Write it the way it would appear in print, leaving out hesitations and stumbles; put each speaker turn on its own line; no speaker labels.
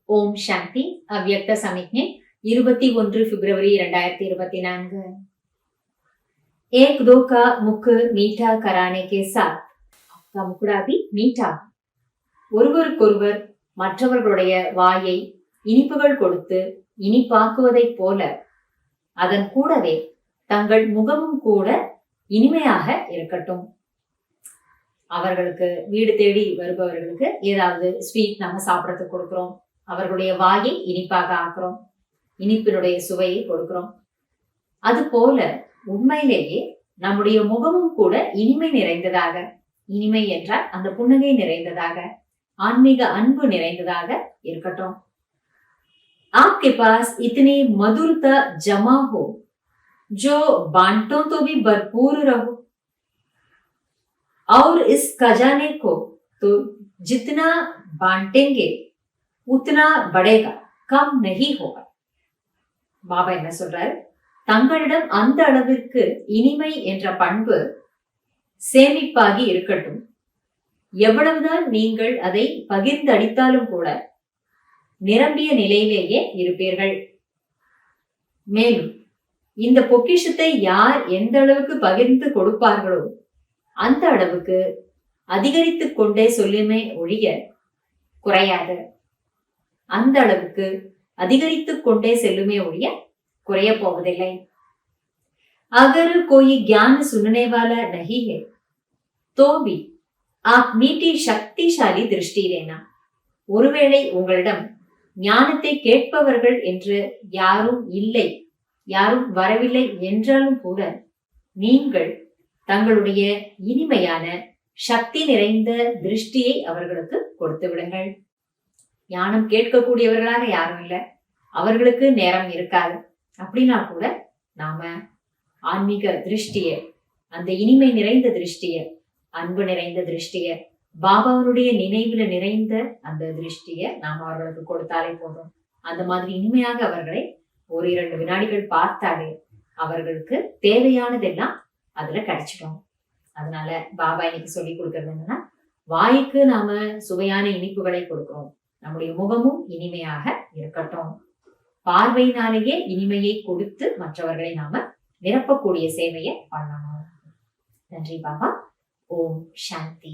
ஓம் சாந்தி. அவ்யக்த சமிக்ஞை 21 பிப்ரவரி 2024। एक दो का मुख मीठा कराने के साथ आपका मुखड़ा भी मीठा। ஒருவருக்கொருவர் மற்றவர்களுடைய வாயை இனிப்புகள் கொடுத்து இனிப்பாக்குவதைப் போல அதன் கூடவே தங்கள் முகமும் கூட இனிமையாக இருக்கட்டும். அவர்களுக்கு வீடு தேடி வருபவர்களுக்கு ஏதாவது ஸ்வீட் நம்ம சாப்பிடறதுக்கு கொடுக்கிறோம், அவர்களுடைய வாயை இனிப்பாக ஆக்குறோம், இனிப்பினுடைய சுவையை கொடுக்கிறோம். அது போல உண்மையிலேயே நம்முடைய முகமும் கூட இனிமை நிறைந்ததாக, இனிமை என்றால் அந்த புன்னகை நிறைந்ததாக, ஆன்மீக அன்பு நிறைந்ததாக இருக்கட்டும். आपके पास इतनी मधुरता जमा हो जो बांटो तो भी भरपूर रहो, और इस खजाने को तो जितना बांटेंगे उतना बढ़ेगा, कम नहीं होगा। பாபா என்ன சொல்றாரு? தங்களிடம் அந்த அளவிற்கு இனிமை என்ற பண்பு சேமிப்பாகி இருக்கட்டும். எவ்வளவுதான் நீங்கள் அதை பகிர்ந்து அளித்தாலும் கூட நிரம்பிய நிலையிலேயே இருப்பீர்கள். மேலும் இந்த பொக்கிஷத்தை யார் எந்த அளவுக்கு பகிர்ந்து கொடுப்பார்களோ அந்த அளவுக்கு அதிகரித்துக் கொண்டே சொல்லுமே ஒழிய குறையாது. அந்த அளவுக்கு அதிகரித்துக் கொண்டே செல்லுமே ஒழிய குறைய போவதில்லை. अगर कोई ज्ञान सुनने वाला नहीं है तो भी आप मीठी शक्तिशाली दृष्टि देना। ஒருவேளை உங்களிடம் ஞானத்தை கேட்பவர்கள் என்று யாரும் இல்லை, யாரும் வரவில்லை என்றாலும் கூட நீங்கள் தங்களுடைய இனிமையான சக்தி நிறைந்த திருஷ்டியை அவர்களுக்கு கொடுத்து விடுங்கள். ஞானம் கேட்கக்கூடியவர்களாக யாரும் இல்லை, அவர்களுக்கு நேரம் இருக்காது. அப்படின்னா கூட நாம ஆன்மீக திருஷ்டிய, அந்த இனிமை நிறைந்த திருஷ்டிய, அன்பு நிறைந்த திருஷ்டிய, பாபாவுடைய நினைவுல நிறைந்த அந்த திருஷ்டிய நாம் அவர்களுக்கு கொடுத்தாலே போதும். அந்த மாதிரி இனிமையாக அவர்களை 1-2 வினாடிகள் பார்த்தாலே அவர்களுக்கு தேவையானதெல்லாம் அதுல கிடைச்சிடும். அதனால பாபா இன்னைக்கு சொல்லி கொடுக்கறது என்னன்னா, வாய்க்கு நாம சுவையான இனிப்புகளை கொடுக்கிறோம், நம்முடைய முகமும் இனிமையாக இருக்கட்டும். பார்வையினாலேயே இனிமையை கொடுத்து மற்றவர்களை நாம நிரப்பக்கூடிய சேவையை பண்ணணும். நன்றி பாபா. ஓம் சாந்தி.